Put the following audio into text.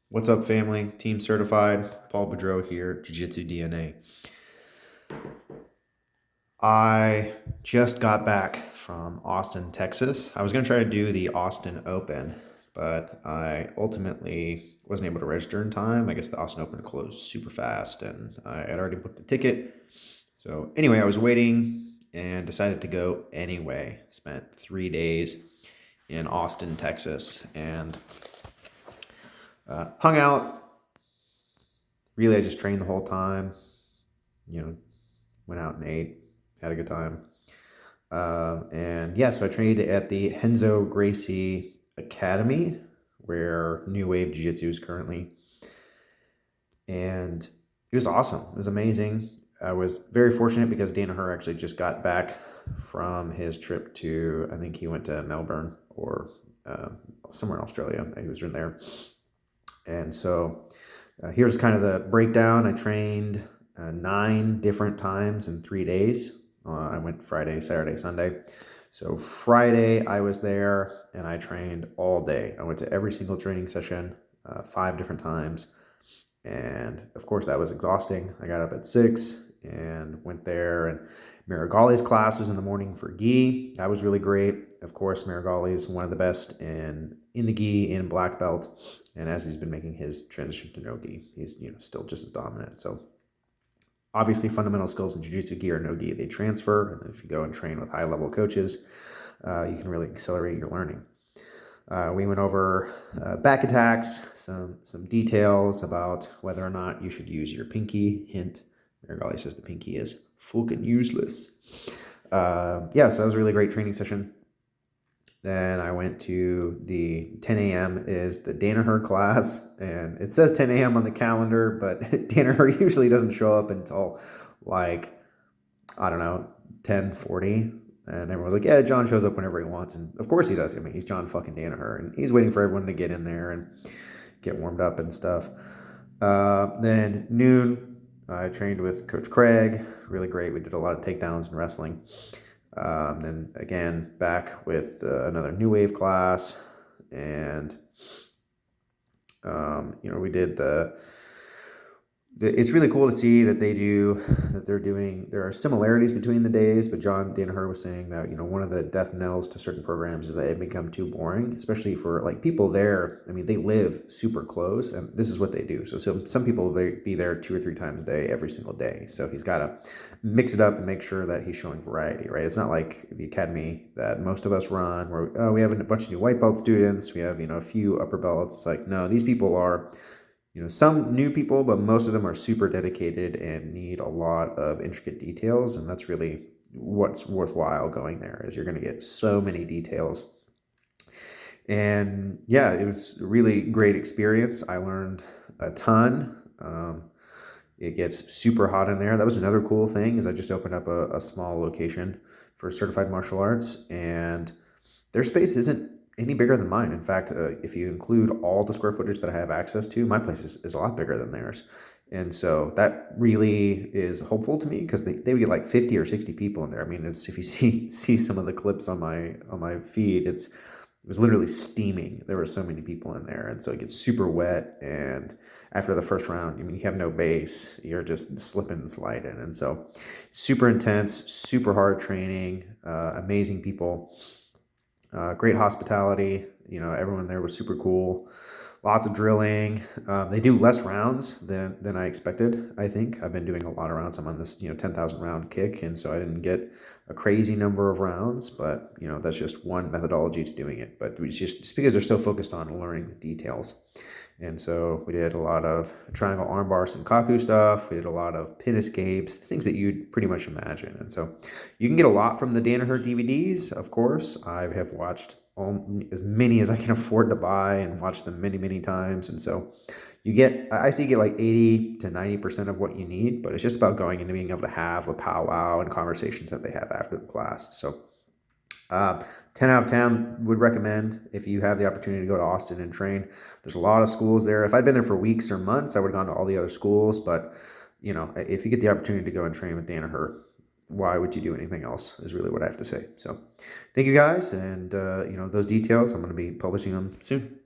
What's up, family? Team certified. Paul Boudreau here, Jiu Jitsu DNA. I just got back from Austin, Texas. I was going to try to do the Austin Open, but I ultimately wasn't able to register in time. I guess the Austin Open closed super fast, and I had already booked a ticket. So, anyway, I was waiting and decided to go anyway. Spent 3 days in Austin, Texas, and hung out. Really, I just trained the whole time. You know, went out and ate, had a good time. And yeah, so I trained at the Henzo Gracie Academy, where New Wave Jiu Jitsu is currently. And it was awesome. It was amazing. I was very fortunate because Danaher actually just got back from his trip to, I think he went to Melbourne or somewhere in Australia. He was in there. And so here's kind of the breakdown. I trained 9 different times in 3 days. I went Friday, Saturday, Sunday. So Friday I was there and I trained all day. I went to every single training session 5 different times. And of course that was exhausting. I got up at 6 and went there, and Marigali's class was in the morning for gi. That was really great. Of course, Marigali is one of the best in the gi in black belt, and as he's been making his transition to no gi, he's still just as dominant. So obviously, fundamental skills in jiu-jitsu gi or no gi, they transfer, and if you go and train with high-level coaches, you can really accelerate your learning. We went over back attacks, some details about whether or not you should use your pinky. Hint, Marigali says the pinky is fucking useless. Yeah, so that was a really great training session. Then I went to the 10 a.m. is the Danaher class, and it says 10 a.m. on the calendar, but Danaher usually doesn't show up until like, I don't know, 10:40. And everyone's like, yeah, John shows up whenever he wants. And of course he does. I mean, he's John fucking Danaher, and he's waiting for everyone to get in there and get warmed up and stuff. Then noon, I trained with Coach Craig. Really great. We did a lot of takedowns and wrestling. Then again, back with another New Wave class. And, we did it's really cool to see that there are similarities between the days, but John Danaher was saying that, one of the death knells to certain programs is that it become too boring, especially for like people there. I mean, they live super close and this is what they do. So some people, they be there 2 or 3 times a day, every single day. So he's got to mix it up and make sure that he's showing variety, right? It's not like the academy that most of us run where, we have a bunch of new white belt students. We have, a few upper belts. It's like, no, these people are, some new people, but most of them are super dedicated and need a lot of intricate details. And that's really what's worthwhile going there, is you're going to get so many details. And yeah, it was a really great experience. I learned a ton. It gets super hot in there. That was another cool thing, is I just opened up a small location for certified martial arts, and their space isn't any bigger than mine. In fact, if you include all the square footage that I have access to, my place is a lot bigger than theirs. And so that really is hopeful to me, because they would get like 50 or 60 people in there. I mean, it's, if you see some of the clips on my feed, it was literally steaming. There were so many people in there, and so it gets super wet. And after the first round, you have no base. You're just slipping and sliding. And so super intense, super hard training, amazing people. Great hospitality. Everyone there was super cool. Lots of drilling. They do less rounds than I expected. I think I've been doing a lot of rounds. I'm on this 10,000 round kick, and so I didn't get a crazy number of rounds. But that's just one methodology to doing it. But it's just because they're so focused on learning the details. And so we did a lot of triangle armbar Senkaku stuff. We did a lot of pin escapes, things that you'd pretty much imagine. And so you can get a lot from the Danaher DVDs, of course. I have watched as many as I can afford to buy and watched them many, many times. And so I see you get like 80 to 90% of what you need, but it's just about going and being able to have the powwow and conversations that they have after the class. So 10 out of 10 would recommend if you have the opportunity to go to Austin and train. There's a lot of schools there. If I'd been there for weeks or months, I would have gone to all the other schools. But, if you get the opportunity to go and train with Danaher, why would you do anything else, is really what I have to say. So thank you guys. And, those details, I'm going to be publishing them soon.